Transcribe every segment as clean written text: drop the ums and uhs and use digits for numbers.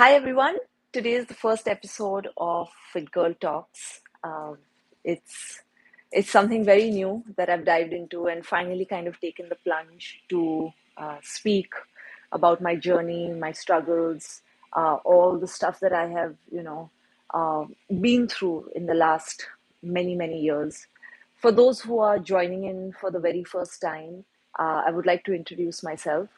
Hi everyone. Today is the first episode of Fitgirl Talks. It's it's something very new that I've dived into and finally kind of taken the plunge to speak about my journey, my struggles, all the stuff that I have, uh, been through in the last many years. For those who are joining in for the very first time, I would like to introduce myself.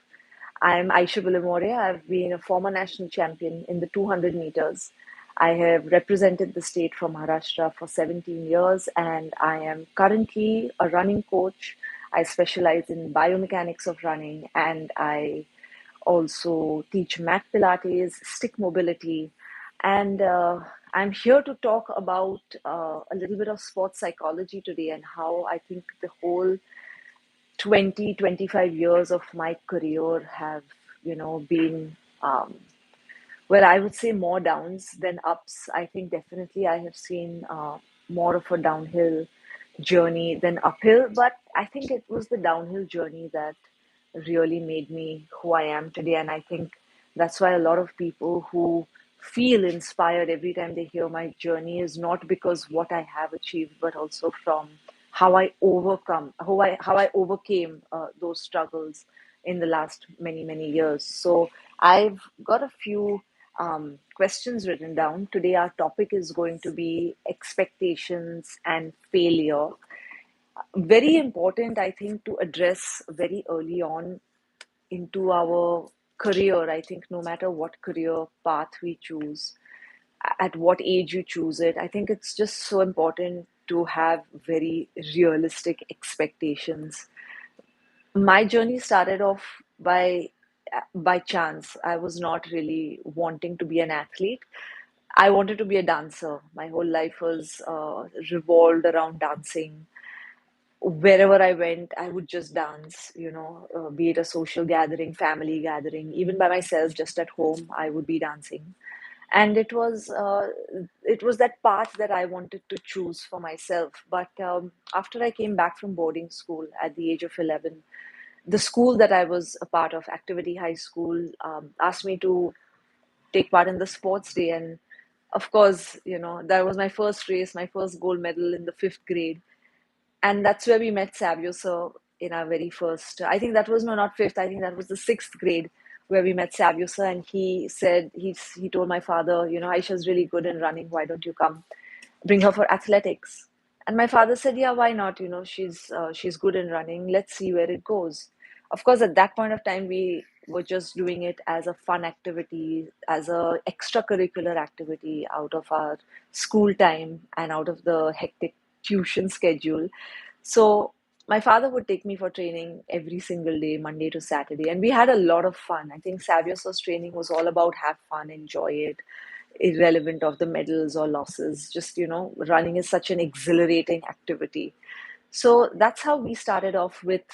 I'm Aisha Vilamore. I've been a former national champion in the 200 meters. I have represented the state from Maharashtra for 17 years, and I am currently a running coach. I specialize in biomechanics of running, and I also teach mat Pilates, stick mobility, and I'm here to talk about a little bit of sports psychology today and how I think the whole 20-25 years of my career have been well, I would say more downs than ups. I think definitely I have seen more of a downhill journey than uphill, but I think it was the downhill journey that really made me who I am today. And I think that's why a lot of people who feel inspired every time they hear my journey is not because what I have achieved, but also from how I overcame those struggles in the last many years. So I've got a few questions written down. Today, our topic is going to be expectations and failure. Very important, I think, to address very early on into our career. I think no matter what career path we choose, at what age you choose it, I think it's just so important to have very realistic expectations. My journey started off by chance. I was not really wanting to be an athlete. I wanted to be a dancer. My whole life was revolved around dancing. Wherever I went, I would just dance, be it a social gathering, family gathering, even by myself, just at home, I would be dancing. And it was that path that I wanted to choose for myself. But after I came back from boarding school at the age of 11, the school that I was a part of, Activity High School, asked me to take part in the sports day. And of course, that was my first race, my first gold medal in the fifth grade. And that's where we met Savio sir in our very first. I think that was no, not fifth. I think that was the sixth grade where we met Savio sir, and he said he told my father, Aisha's really good in running. Why don't you come bring her for athletics? And my father said, yeah, why not? She's good in running. Let's see where it goes. Of course, at that point of time, we were just doing it as a fun activity, as a extracurricular activity out of our school time and out of the hectic tuition schedule. So my father would take me for training every single day, Monday to Saturday, and we had a lot of fun. I think Savio's training was all about have fun, enjoy it, irrelevant of the medals or losses. Just running is such an exhilarating activity. So that's how we started off with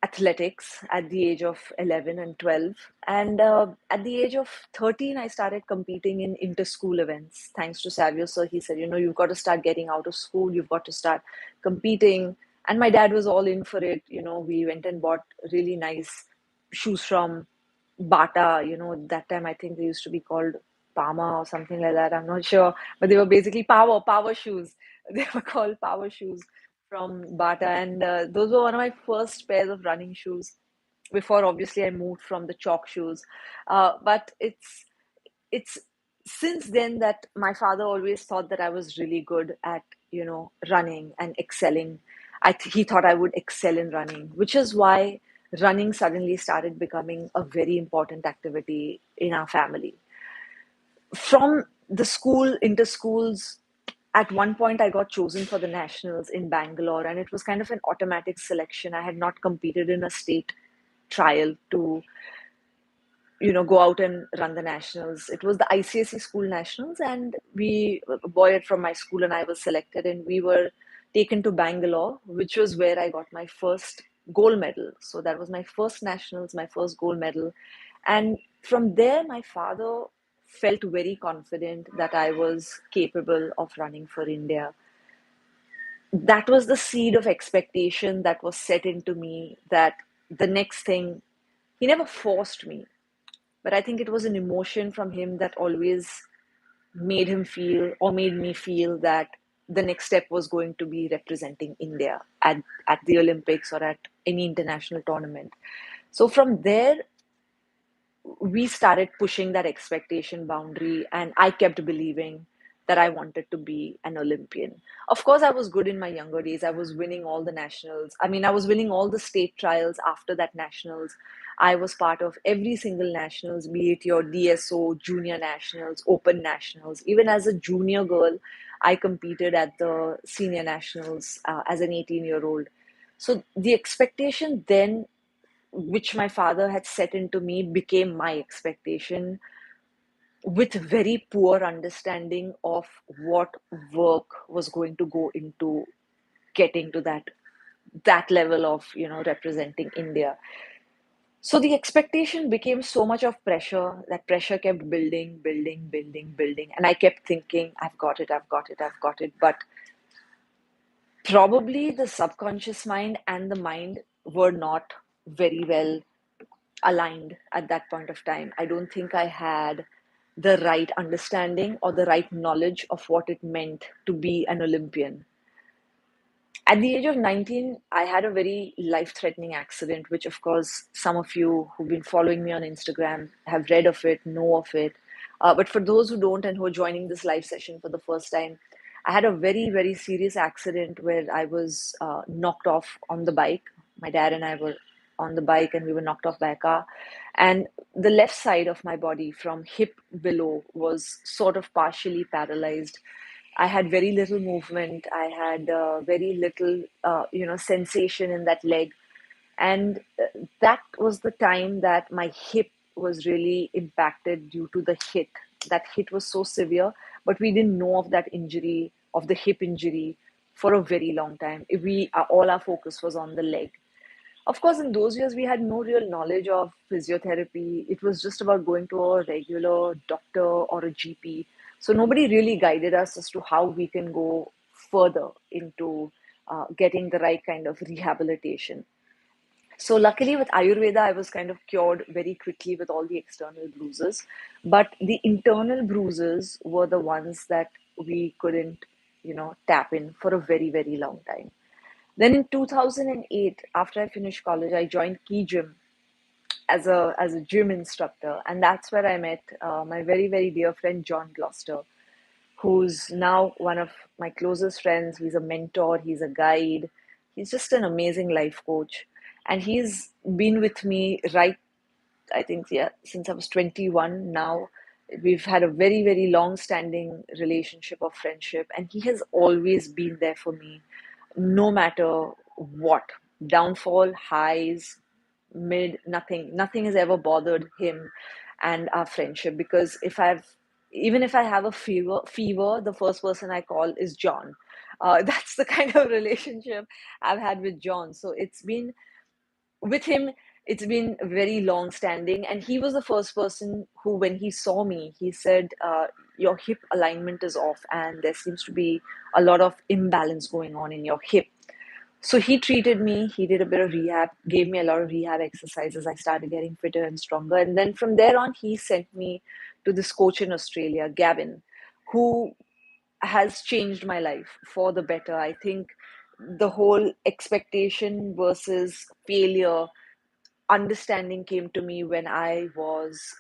athletics at the age of 11 and 12. And at the age of 13, I started competing in inter-school events. Thanks to Savio sir, he said, you've got to start getting out of school, you've got to start competing. And my dad was all in for it. We went and bought really nice shoes from Bata. That time I think they used to be called Pama or something like that. I'm not sure, but they were basically power shoes. They were called power shoes from Bata, and those were one of my first pairs of running shoes. Before, obviously, I moved from the chalk shoes, but it's since then that my father always thought that I was really good at running and excelling. He thought I would excel in running, which is why running suddenly started becoming a very important activity in our family. From the school into schools, at one point I got chosen for the nationals in Bangalore, and it was kind of an automatic selection. I had not competed in a state trial to go out and run the nationals. It was the ICSE school nationals, and a boy from my school and I was selected, and we were taken to Bangalore, which was where I got my first gold medal. So that was my first nationals, my first gold medal. And from there, my father felt very confident that I was capable of running for India. That was the seed of expectation that was set into me, that the next thing, he never forced me. but I think it was an emotion from him that always made him feel, or made me feel, that the next step was going to be representing India at the Olympics or at any international tournament. So from there, we started pushing that expectation boundary, and I kept believing that I wanted to be an Olympian. Of course, I was good in my younger days. I was winning all the nationals. I mean, I was winning all the state trials after that nationals. I was part of every single nationals, be it your DSO, junior nationals, open nationals. Even as a junior girl, I competed at the senior nationals as an 18-year-old. So the expectation then, which my father had set into me, became my expectation, with very poor understanding of what work was going to go into getting to that level of representing India. So the expectation became so much of pressure, that pressure kept building, building, building, building, and I kept thinking, I've got it, I've got it, I've got it. But probably the subconscious mind and the mind were not very well aligned at that point of time. I don't think I had the right understanding or the right knowledge of what it meant to be an Olympian. At the age of 19, I had a very life threatening accident, which, of course, some of you who've been following me on Instagram have read of it, know of it. But for those who don't and who are joining this live session for the first time, I had a very, very serious accident where I was knocked off on the bike. My dad and I were on the bike and we were knocked off by a car. And the left side of my body, from hip below, was sort of partially paralyzed. I had very little movement. I had very little, sensation in that leg. And that was the time that my hip was really impacted due to the hit. That hit was so severe, but we didn't know of that injury, of the hip injury, for a very long time. All our focus was on the leg. Of course, in those years, we had no real knowledge of physiotherapy. It was just about going to a regular doctor or a GP. So nobody really guided us as to how we can go further into getting the right kind of rehabilitation. So luckily with Ayurveda, I was kind of cured very quickly with all the external bruises, but the internal bruises were the ones that we couldn't, tap in for a very, very long time. Then in 2008, after I finished college, I joined Key Gym as a gym instructor, and that's where I met my very, very dear friend John Gloucester, who's now one of my closest friends. He's a mentor, he's a guide, he's just an amazing life coach, and he's been with me, right, I think, yeah, since I was 21 now. We've had a very, very long standing relationship of friendship, and he has always been there for me, no matter what. Downfall, highs, mid, nothing has ever bothered him and our friendship. Because even if I have a fever, the first person I call is John. That's the kind of relationship I've had with John. So it's been with him, it's been very long standing, and he was the first person who, when he saw me, he said, your hip alignment is off and there seems to be a lot of imbalance going on in your hip. So he treated me, he did a bit of rehab, gave me a lot of rehab exercises. I started getting fitter and stronger, and then from there on he sent me to this coach in Australia, Gavin, who has changed my life for the better. I think the whole expectation versus failure understanding came to me when I was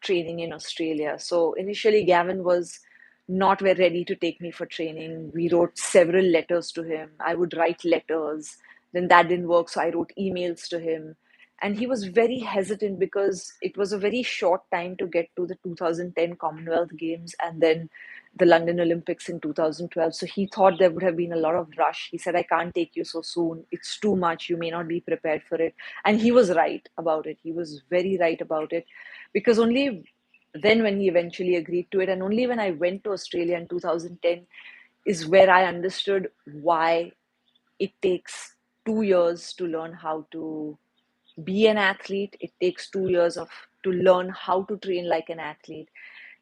training in Australia. So initially, Gavin was not very ready to take me for training. We wrote several letters to him. I would write letters. Then that didn't work, so I wrote emails to him. And he was very hesitant because it was a very short time to get to the 2010 Commonwealth Games and then the London Olympics in 2012. So he thought there would have been a lot of rush. He said, I can't take you so soon. It's too much. You may not be prepared for it. And he was right about it. He was very right about it, because only then, when he eventually agreed to it, and only when I went to Australia in 2010, is where I understood why it takes 2 years to learn how to be an athlete. It takes 2 years of to learn how to train like an athlete,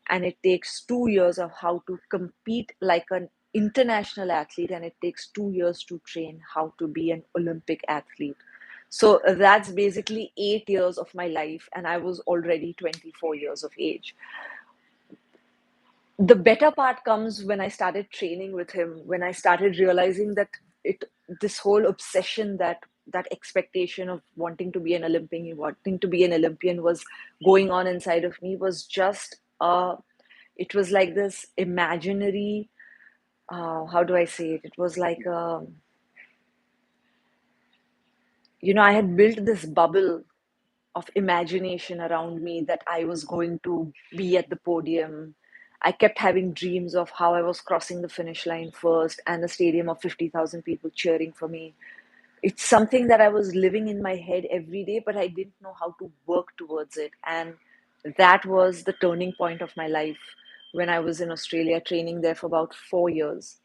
and it takes 2 years of how to compete like an international athlete, and it takes 2 years to train how to be an Olympic athlete. So that's basically 8 years of my life, and I was already 24 years of age. The better part comes when I started training with him, when I started realizing that it this whole obsession, that expectation of wanting to be an Olympian, wanting to be an Olympian was going on inside of me, was just it was like this imaginary, how do I say it? It was like, I had built this bubble of imagination around me that I was going to be at the podium. I kept having dreams of how I was crossing the finish line first and a stadium of 50,000 people cheering for me. It's something that I was living in my head every day, but I didn't know how to work towards it. And that was the turning point of my life when I was in Australia training there for about 4 years.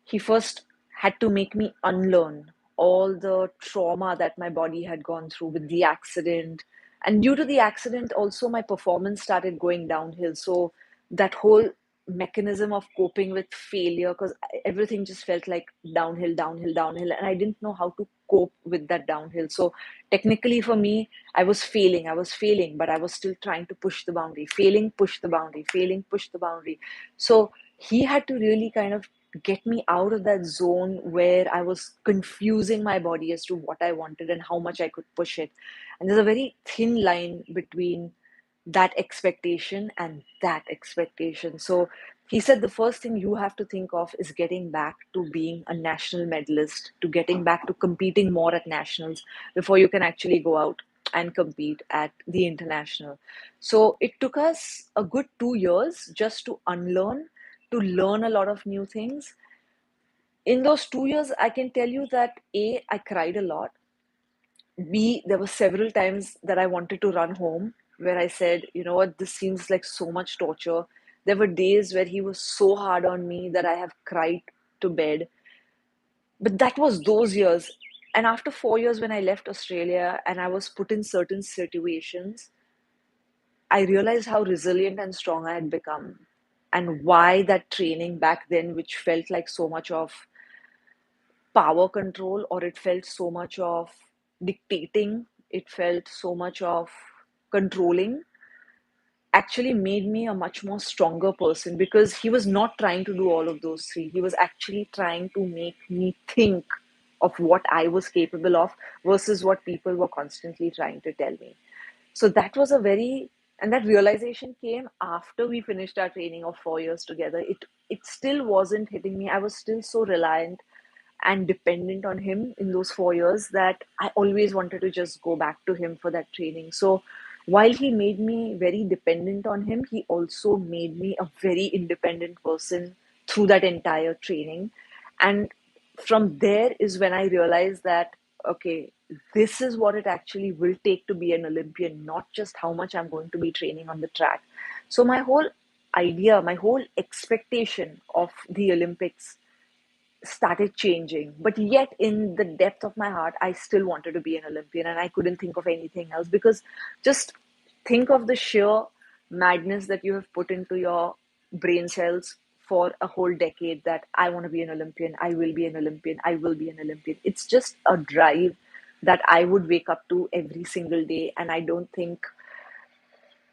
He first had to make me unlearn all the trauma that my body had gone through with the accident. And due to the accident, also my performance started going downhill. So that whole mechanism of coping with failure, because everything just felt like downhill, downhill, downhill. And I didn't know how to cope with that downhill. So technically for me, I was failing, but I was still trying to push the boundary, failing, push the boundary, failing, push the boundary. So he had to really kind of get me out of that zone where I was confusing my body as to what I wanted and how much I could push it. And there's a very thin line between that expectation and that expectation. So he said the first thing you have to think of is getting back to being a national medalist, to getting back to competing more at nationals before you can actually go out and compete at the international. So it took us a good 2 years just to unlearn, to learn a lot of new things. In those 2 years, I can tell you that A, I cried a lot. B, there were several times that I wanted to run home where I said, you know what, this seems like so much torture. There were days where he was so hard on me that I have cried to bed. But that was those years. And after 4 years, when I left Australia and I was put in certain situations, I realized how resilient and strong I had become, and why that training back then, which felt like so much of power control, or it felt so much of dictating, it felt so much of controlling, actually made me a much more stronger person, because he was not trying to do all of those three. He was actually trying to make me think of what I was capable of versus what people were constantly trying to tell me. So that was a very, and that realization came after we finished our training of 4 years together. It still wasn't hitting me. I was still so reliant and dependent on him in those 4 years that I always wanted to just go back to him for that training. So while he made me very dependent on him, he also made me a very independent person through that entire training. And from there is when I realized that, okay, this is what it actually will take to be an Olympian, not just how much I'm going to be training on the track. So my whole idea, my whole expectation of the Olympics started changing. But yet, in the depth of my heart, I still wanted to be an Olympian, and I couldn't think of anything else, because just think of the sheer madness that you have put into your brain cells for a whole decade, that I want to be an Olympian, I will be an Olympian, I will be an Olympian. It's just a drive that I would wake up to every single day. And I don't think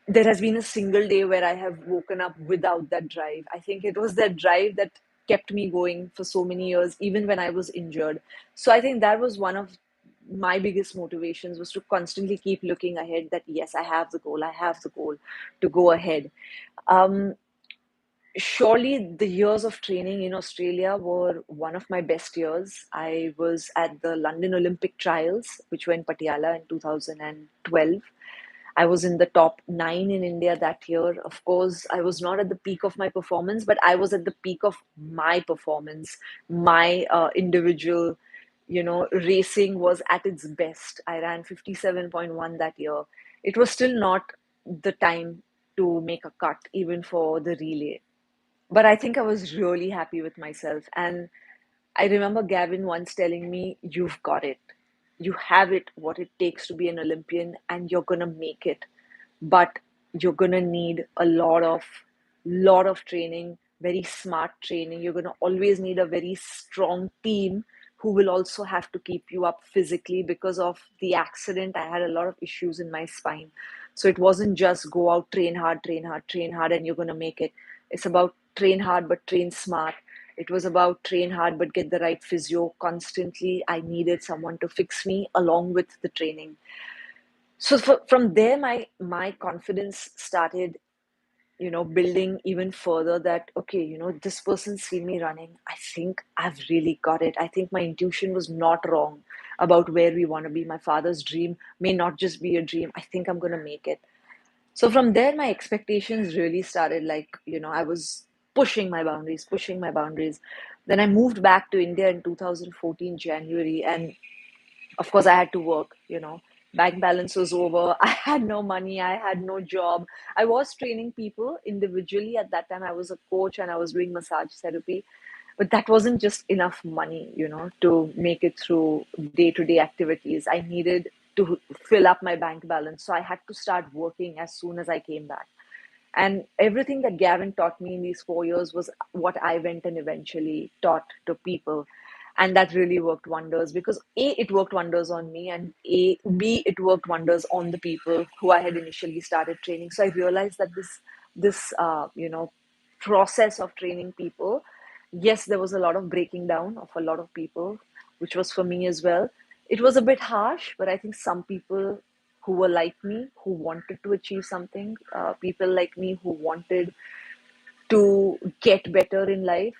there has been a single day where I have woken up without that drive. I think it was that drive that kept me going for so many years, even when I was injured. So I think that was one of my biggest motivations, was to constantly keep looking ahead, that yes, I have the goal, I have the goal to go ahead. Um, Surely the years of training in Australia were one of my best years. I was at the London Olympic trials, which were in Patiala in 2012. I was in the top nine in India that year. Of course, I was not at the peak of my performance, but I was at the peak of my performance. My individual, racing was at its best. I ran 57.1 that year. It was still not the time to make a cut, even for the relay. But I think I was really happy with myself. And I remember Gavin once telling me, "You've got it. You have it, what it takes to be an Olympian, and you're gonna make it. But you're gonna need a lot of training, very smart training. You're gonna always need a very strong team who will also have to keep you up physically. Because of the accident, I had a lot of issues in my spine. So it wasn't just go out, train hard, train hard, train hard, and you're going to make it. It's about train hard, but train smart. It was about train hard, but get the right physio constantly. I needed someone to fix me along with the training. So from there, my confidence started, building even further, that okay, this person's seen me running. I think I've really got it. I think my intuition was not wrong about where we want to be. My father's dream may not just be a dream. I think I'm going to make it. So from there, my expectations really started, like, I was pushing my boundaries. Then I moved back to India in 2014 January, and of course I had to work. Bank balance was over. I had no money. I had no job. I was training people individually at that time. I was a coach and I was doing massage therapy, but that wasn't just enough money, to make it through day to day activities. I needed to fill up my bank balance. So I had to start working as soon as I came back. And everything that Gavin taught me in these 4 years was what I went and eventually taught to people. And that really worked wonders, because A, it worked wonders on me, and B, it worked wonders on the people who I had initially started training. So I realized that this process of training people, yes, there was a lot of breaking down of a lot of people, which was for me as well. It was a bit harsh, but I think some people who were like me, who wanted to achieve something, people like me who wanted to get better in life,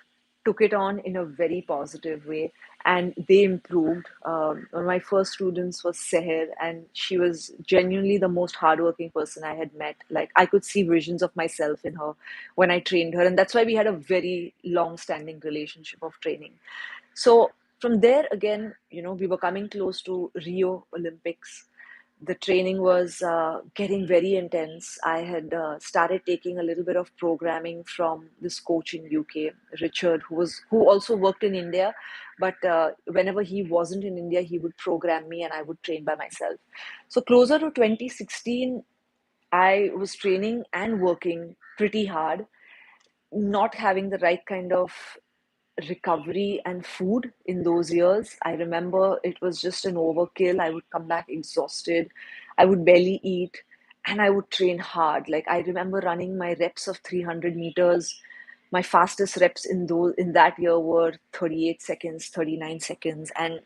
took it on in a very positive way, and they improved. One of my first students was Seher, and she was genuinely the most hardworking person I had met. Like, I could see visions of myself in her when I trained her, and that's why we had a very long-standing relationship of training. So from there, again, we were coming close to Rio Olympics. The training was getting very intense. I had started taking a little bit of programming from this coach in UK, Richard, who also worked in India, but whenever he wasn't in India, he would program me and I would train by myself. So closer to 2016, I was training and working pretty hard, not having the right kind of recovery and food in those years. I remember it was just an overkill. I would come back exhausted. I would barely eat and I would train hard. Like, I remember running my reps of 300 meters. My fastest reps in that year were 38 seconds, 39 seconds, and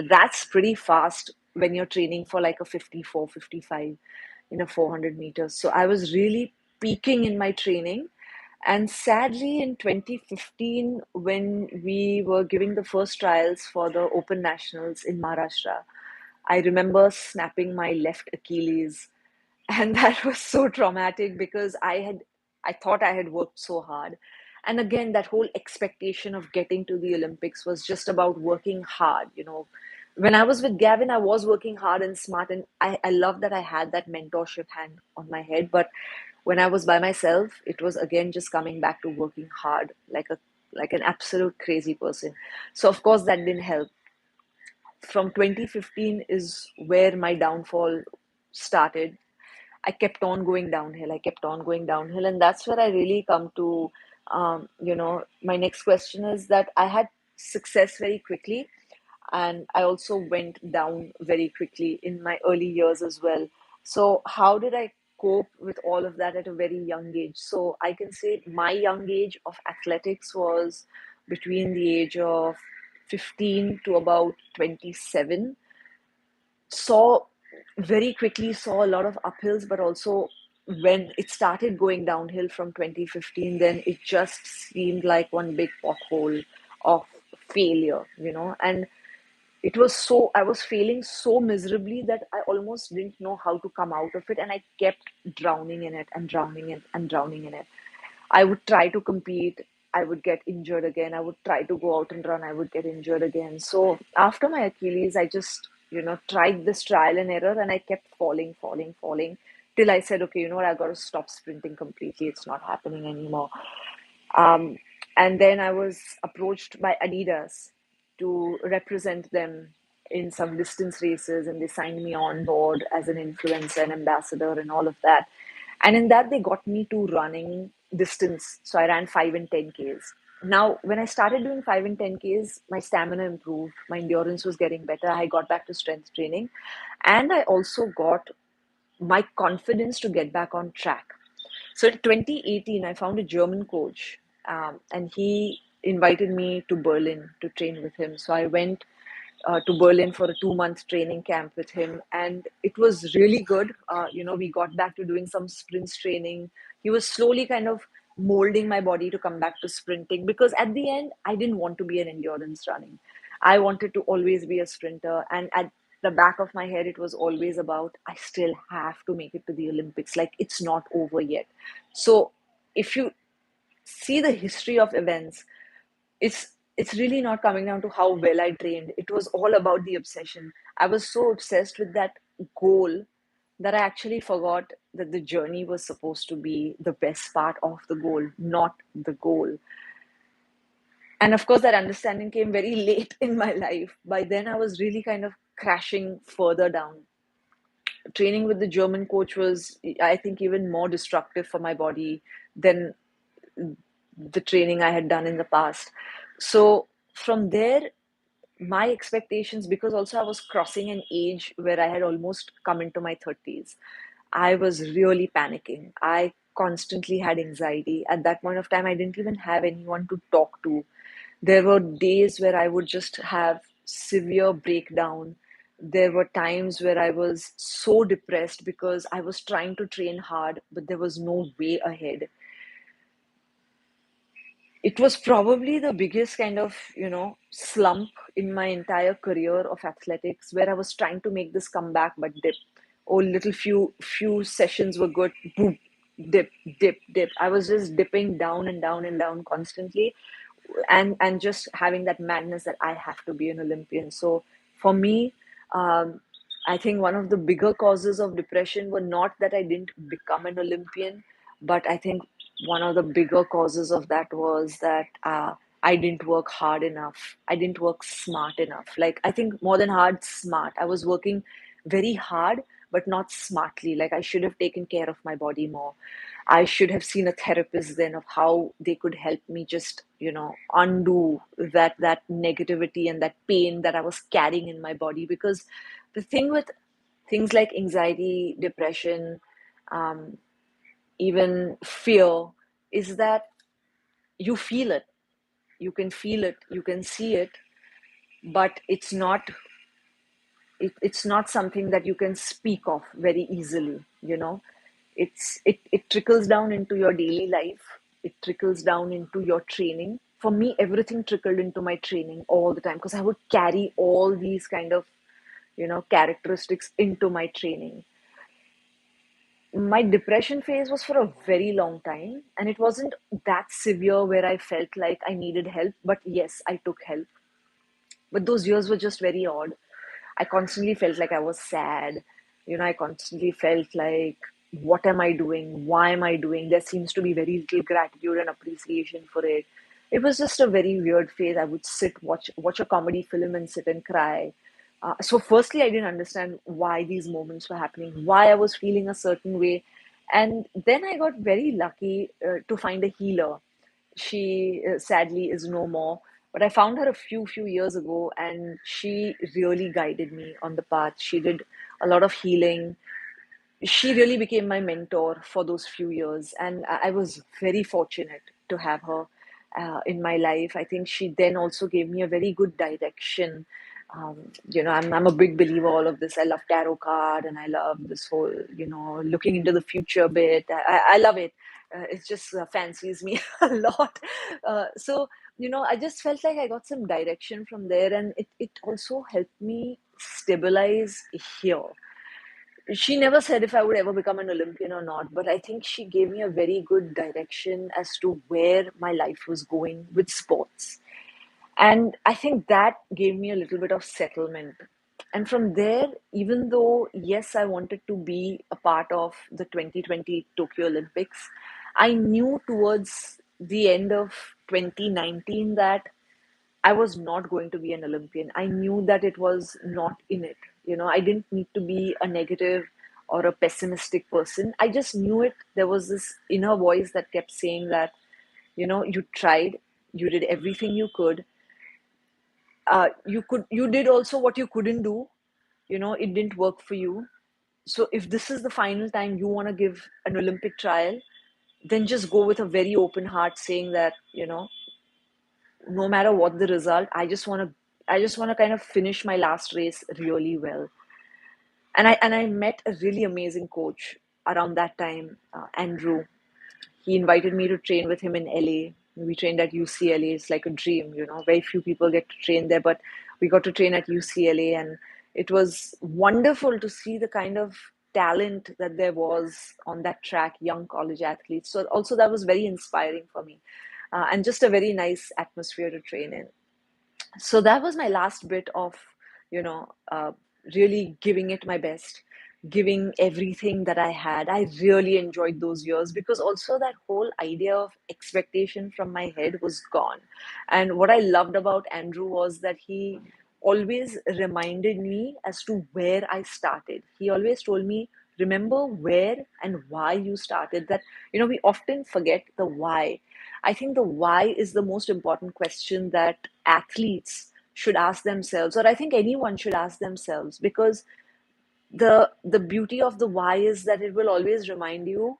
that's pretty fast when you're training for like a 54, 55 in a 400 meters. So I was really peaking in my training, and sadly, in 2015, when we were giving the first trials for the Open Nationals in Maharashtra, I remember snapping my left Achilles. And that was so traumatic because I thought I had worked so hard. And again, that whole expectation of getting to the Olympics was just about working hard. When I was with Gavin, I was working hard and smart, and I love that I had that mentorship hand on my head. But when I was by myself, it was again just coming back to working hard like an absolute crazy person. So of course that didn't help. From 2015 is where my downfall started. I kept on going downhill. I kept on going downhill. And that's where I really come to, my next question is that I had success very quickly. And I also went down very quickly in my early years as well. So, how did I cope with all of that at a very young age? So, I can say my young age of athletics was between the age of 15 to about 27. Saw very quickly, saw a lot of uphills, but also when it started going downhill from 2015, then it just seemed like one big pothole of failure. And it was so, I was failing so miserably that I almost didn't know how to come out of it, and I kept drowning in it and drowning in and drowning in it. I would try to compete, I would get injured again. I would try to go out and run, I would get injured again. So after my Achilles, I just, tried this trial and error, and I kept falling, falling, falling till I said, okay, you know what, I've got to stop sprinting completely. It's not happening anymore. Um, and then I was approached by Adidas to represent them in some distance races, and they signed me on board as an influencer and ambassador and all of that. And in that, they got me to running distance. So I ran 5 and 10 Ks. Now, when I started doing 5 and 10Ks, my stamina improved, my endurance was getting better. I got back to strength training, and I also got my confidence to get back on track. So in 2018, I found a German coach, and he invited me to Berlin to train with him. So I went to Berlin for a 2 month training camp with him, and it was really good. We got back to doing some sprints training. He was slowly kind of molding my body to come back to sprinting because at the end, I didn't want to be an endurance running. I wanted to always be a sprinter, and at the back of my head, it was always about I still have to make it to the Olympics. Like it's not over yet. So if you see the history of events, it's really not coming down to how well I trained. It was all about the obsession. I was so obsessed with that goal that I actually forgot that the journey was supposed to be the best part of the goal, not the goal. And of course, that understanding came very late in my life. By then, I was really kind of crashing further down. Training with the German coach was, I think, even more destructive for my body than the training I had done in the past. So from there, my expectations, because also I was crossing an age where I had almost come into my 30s, I was really panicking. I constantly had anxiety. At that point of time, I didn't even have anyone to talk to. There were days where I would just have severe breakdown. There were times where I was so depressed because I was trying to train hard, but there was no way ahead. It was probably the biggest kind of, slump in my entire career of athletics where I was trying to make this comeback but dip. Oh, little few sessions were good. Boom, dip, dip, dip. I was just dipping down and down and down constantly, and just having that madness that I have to be an Olympian. So for me, um, I think one of the bigger causes of depression were not that I didn't become an Olympian, but I think one of the bigger causes of that was that I didn't work hard enough. I didn't work smart enough. Like, I think more than hard, smart. I was working very hard, but not smartly. Like, I should have taken care of my body more. I should have seen a therapist then of how they could help me just, undo that negativity and that pain that I was carrying in my body. Because the thing with things like anxiety, depression, um, even fear, is that you feel it. You can feel it, you can see it, but it's not something that you can speak of very easily. It trickles down into your daily life. It trickles down into your training. For me, everything trickled into my training all the time because I would carry all these kind of characteristics into my training. My depression phase was for a very long time, and it wasn't that severe where I felt like I needed help, but yes, I took help. But those years were just very odd. I constantly felt like I was sad. I constantly felt like, what am I doing? Why am I doing? There seems to be very little gratitude and appreciation for it. It was just a very weird phase. I would watch a comedy film and sit and cry. So, firstly, I didn't understand why these moments were happening, why I was feeling a certain way. And then I got very lucky to find a healer. She sadly is no more, but I found her a few years ago, and she really guided me on the path. She did a lot of healing. She really became my mentor for those few years, and I was very fortunate to have her in my life. I think she then also gave me a very good direction. I'm a big believer all of this. I love tarot card, and I love this whole looking into the future bit. I love it. It just fancies me a lot. So I just felt like I got some direction from there, and it also helped me stabilize here. She never said if I would ever become an Olympian or not, but I think she gave me a very good direction as to where my life was going with sports. And I think that gave me a little bit of settlement. And from there, even though, yes, I wanted to be a part of the 2020 Tokyo Olympics, I knew towards the end of 2019 that I was not going to be an Olympian. I knew that it was not in it. I didn't need to be a negative or a pessimistic person. I just knew it. There was this inner voice that kept saying that, you tried, You did everything you could. You did also what you couldn't do. It didn't work for you. So if this is the final time you want to give an Olympic trial, then just go with a very open heart, saying that, no matter what the result, I just want to kind of finish my last race really well. And I met a really amazing coach around that time, Andrew. He invited me to train with him in LA. We trained at UCLA. It's like a dream, Very few people get to train there, but we got to train at UCLA, and it was wonderful to see the kind of talent that there was on that track, young college athletes. So also that was very inspiring for me, and just a very nice atmosphere to train in. So that was my last bit of you know really giving it my best, giving everything that I had. I really enjoyed those years, because also that whole idea of expectation from my head was gone. And what I loved about Andrew was that he always reminded me as to where I started. He always told me, remember where and why you started. That we often forget the why. I think the why is the most important question that athletes should ask themselves, or I think anyone should ask themselves, because the beauty of the why is that it will always remind you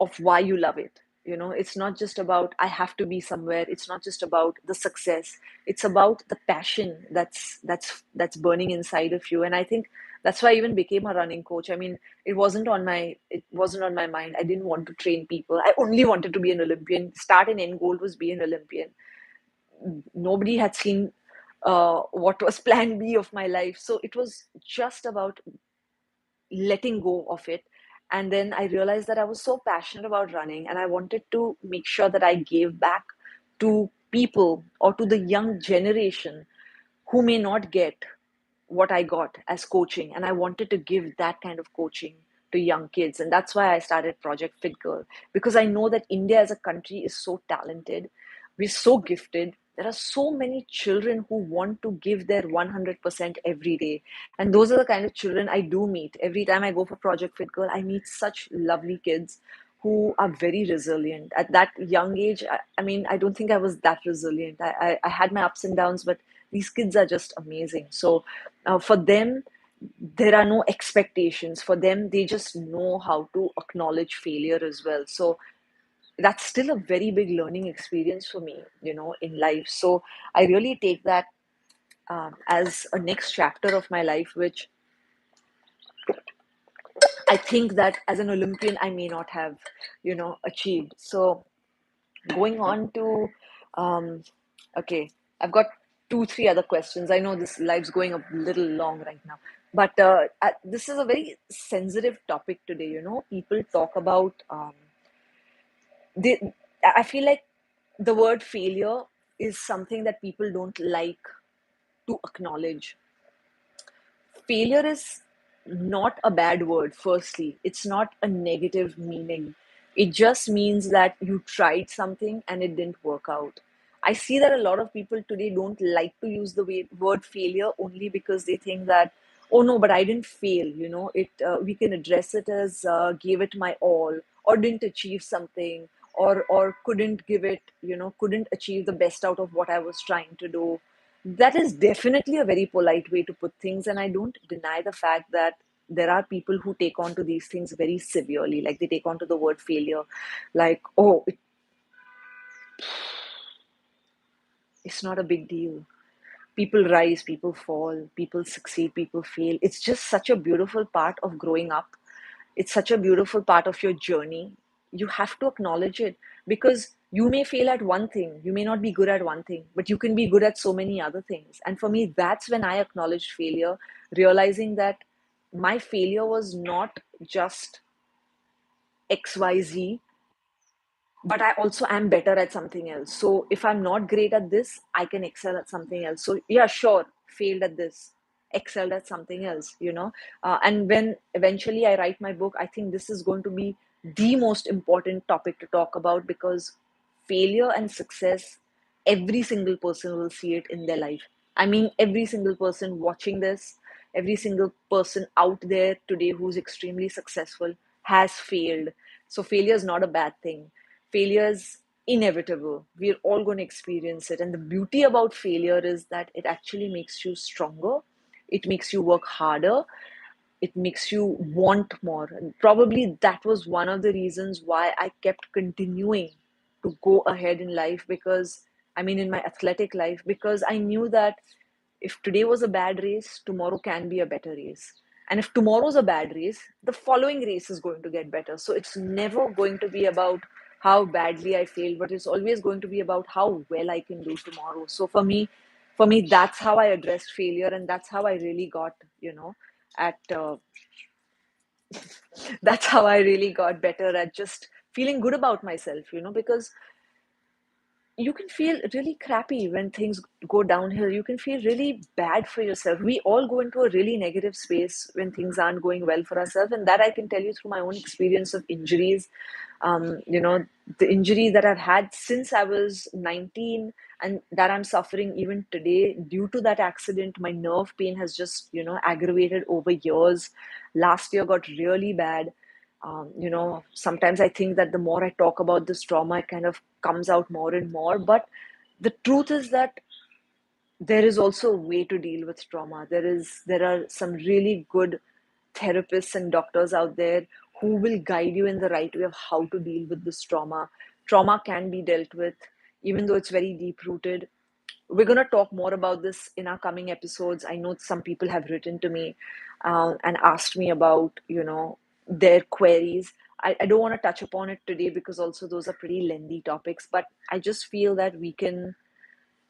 of why you love it. It's not just about I have to be somewhere. It's not just about the success. It's about the passion that's burning inside of you. And I think that's why I even became a running coach. I mean, it wasn't on my mind. I didn't want to train people. I only wanted to be an Olympian. Start and end goal was be an Olympian. Nobody had seen what was plan B of my life. So it was just about letting go of it. And then I realized that I was so passionate about running, and I wanted to make sure that I gave back to people, or to the young generation who may not get what I got as coaching. And I wanted to give that kind of coaching to young kids. And that's why I started Project Fit Girl, because I know that India as a country is so talented. We're so gifted. There are so many children who want to give their 100% every day. And those are the kind of children I do meet. Every time I go for Project Fit Girl, I meet such lovely kids who are very resilient. At that young age, I mean, I don't think I was that resilient. I had my ups and downs, but these kids are just amazing. So for them, there are no expectations. For them, they just know how to acknowledge failure as well. So that's still a very big learning experience for me, in life. So I really take that as a next chapter of my life, which I think that as an Olympian, I may not have, achieved. So going on to, um, okay, I've got two, three other questions. I know this live's going a little long right now, but this is a very sensitive topic today. People talk about, they, I feel like the word failure is something that people don't like to acknowledge. Failure is not a bad word. Firstly, it's not a negative meaning. It just means that you tried something and it didn't work out. I see that a lot of people today don't like to use the word failure, only because they think that, oh no, but I didn't fail. It we can address it as gave it my all, or didn't achieve something, or couldn't give it, couldn't achieve the best out of what I was trying to do. That is definitely a very polite way to put things, and I don't deny the fact that there are people who take on to these things very severely. Like, they take on to the word failure, like, oh, it's not a big deal. People rise, people fall, people succeed, people fail. It's just such a beautiful part of growing up. It's such a beautiful part of your journey. You have to acknowledge it, because you may fail at one thing, you may not be good at one thing, but you can be good at so many other things. And for me, that's when I acknowledged failure, realizing that my failure was not just XYZ, but I also am better at something else. So if I'm not great at this, I can excel at something else. So yeah, sure, failed at this, excelled at something else, and when eventually I write my book, I think this is going to be the most important topic to talk about, because failure and success, every single person will see it in their life. I mean, every single person watching this, every single person out there today who's extremely successful has failed. So failure is not a bad thing. Failures inevitable. We're all going to experience it. And the beauty about failure is that it actually makes you stronger. It makes you work harder. It makes you want more. And probably that was one of the reasons why I kept continuing to go ahead in life, because I mean, in my athletic life, because I knew that if today was a bad race, tomorrow can be a better race. And if tomorrow's a bad race, the following race is going to get better. So it's never going to be about how badly I failed, but it's always going to be about how well I can do tomorrow. So for me, that's how I addressed failure, and that's how I really got, at that's how I really got better at just feeling good about myself, because you can feel really crappy when things go downhill. You can feel really bad for yourself. We all go into a really negative space when things aren't going well for ourselves. And that I can tell you through my own experience of injuries. The injury that I've had since I was 19 and that I'm suffering even today due to that accident, my nerve pain has just, aggravated over years. Last year got really bad. Sometimes I think that the more I talk about this trauma, it kind of comes out more and more. But the truth is that there is also a way to deal with trauma. There are some really good therapists and doctors out there who will guide you in the right way of how to deal with this trauma. Trauma can be dealt with, even though it's very deep rooted. We're going to talk more about this in our coming episodes. I know some people have written to me and asked me about, their queries. I don't want to touch upon it today because also those are pretty lengthy topics, but I just feel that we can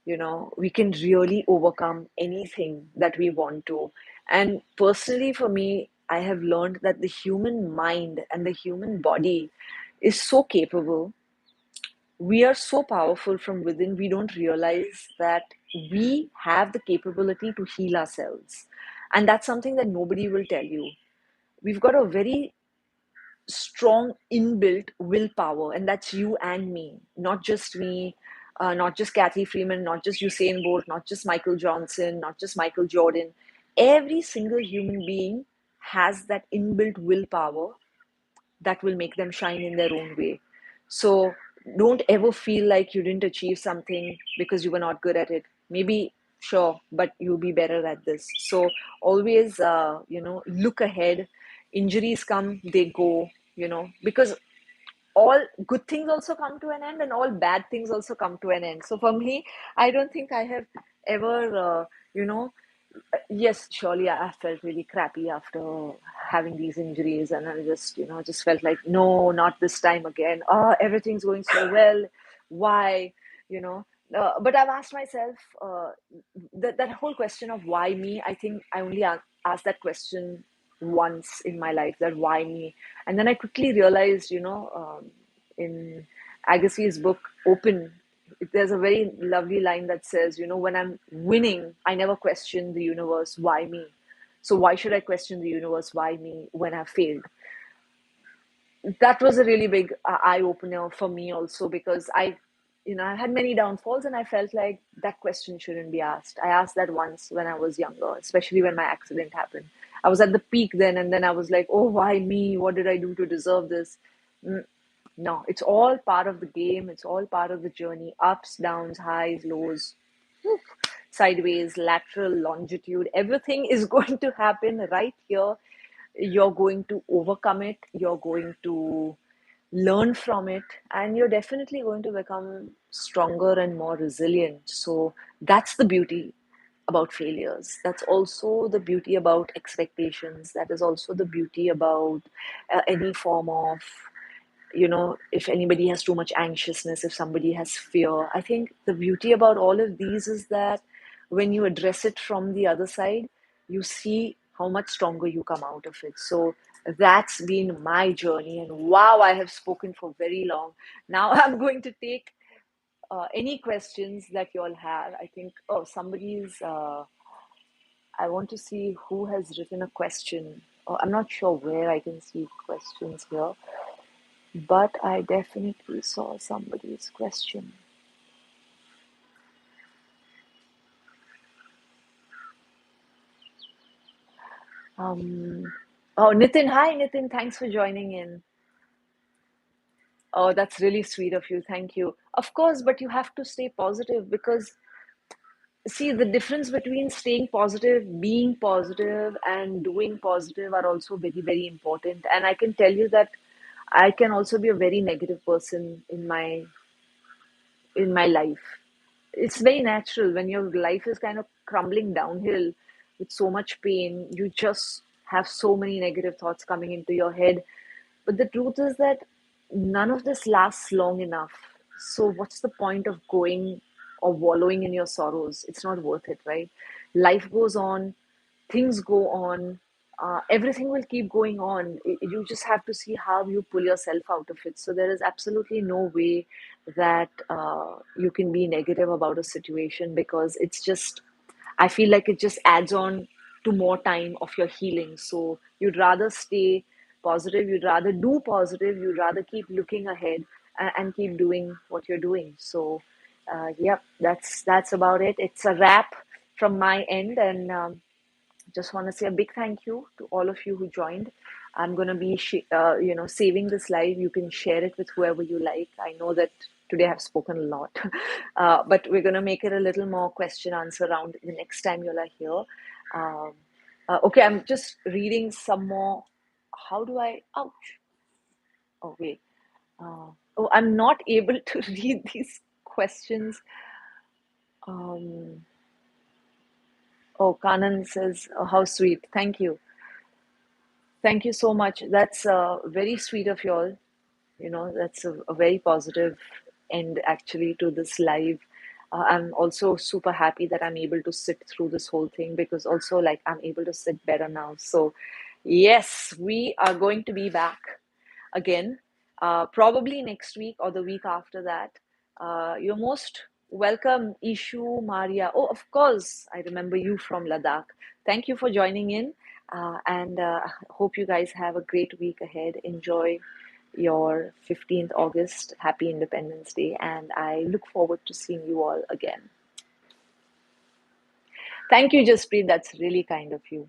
really overcome anything that we want to. And personally, for me, I have learned that the human mind and the human body is so capable. We are so powerful from within, we don't realize that we have the capability to heal ourselves. And that's something that nobody will tell you. We've got a very strong inbuilt willpower, and that's you and me, not just Kathy Freeman, not just Usain Bolt, not just Michael Johnson, not just Michael Jordan. Every single human being has that inbuilt willpower that will make them shine in their own way. So don't ever feel like you didn't achieve something because you were not good at it. Maybe, sure, but you'll be better at this. So always, look ahead. Injuries come, they go, because all good things also come to an end and all bad things also come to an end. So for me, I don't think I have ever, yes, surely I felt really crappy after having these injuries, and I just felt like, no, not this time again. Oh, everything's going so well. Why? You know, but I've asked myself that whole question of why me. I think I only asked that question once in my life, that why me, and then I quickly realized, in Agassi's book, Open, there's a very lovely line that says, when I'm winning, I never question the universe, why me? So why should I question the universe, why me, when I've failed? That was a really big eye opener for me also, because I had many downfalls and I felt like that question shouldn't be asked. I asked that once when I was younger, especially when my accident happened. I was at the peak then, and then I was like, oh, why me? What did I do to deserve this? Mm, no, it's all part of the game. It's all part of the journey. Ups, downs, highs, lows, sideways, lateral, longitude. Everything is going to happen right here. You're going to overcome it. You're going to learn from it. And you're definitely going to become stronger and more resilient. So that's the beauty about failures. That's also the beauty about expectations. That is also the beauty about any form of, if anybody has too much anxiousness, if somebody has fear. I think the beauty about all of these is that when you address it from the other side, you see how much stronger you come out of it. So that's been my journey. And wow, I have spoken for very long. Now I'm going to take any questions that you all have. I think, oh, I want to see who has written a question. Oh, I'm not sure where I can see questions here. But I definitely saw somebody's question. Um, oh, Nitin. Hi, Nitin. Thanks for joining in. Oh, that's really sweet of you. Thank you. Of course, but you have to stay positive because, see, the difference between staying positive, being positive, and doing positive are also very, very important. And I can tell you that I can also be a very negative person in my life. It's very natural when your life is kind of crumbling downhill with so much pain. You just have so many negative thoughts coming into your head. But the truth is that none of this lasts long enough. So, what's the point of going or wallowing in your sorrows? It's not worth it, right? Life goes on, things go on, everything will keep going on. You just have to see how you pull yourself out of it. So, there is absolutely no way that you can be negative about a situation because it's just, I feel like it just adds on to more time of your healing. So you'd rather stay positive, you'd rather do positive, you'd rather keep looking ahead and keep doing what you're doing. So, yep, that's about it. It's a wrap from my end, and just want to say a big thank you to all of you who joined. I'm going to be saving this live. You can share it with whoever you like. I know that today I've spoken a lot, but we're going to make it a little more question answer round the next time you're here. um, okay, I'm just reading some more. How do I, ouch, oh wait, oh, I'm not able to read these questions. um, oh, Kanan says, oh, how sweet, thank you. Thank you so much. That's very sweet of you all. That's a very positive end actually to this live. I'm also super happy that I'm able to sit through this whole thing because also like I'm able to sit better now. So, yes, we are going to be back again, probably next week or the week after that. You're most welcome, Ishu, Maria. Oh, of course, I remember you from Ladakh. Thank you for joining in, and hope you guys have a great week ahead. Enjoy your 15th August. Happy Independence Day, and I look forward to seeing you all again. Thank you, Jaspreet. That's really kind of you.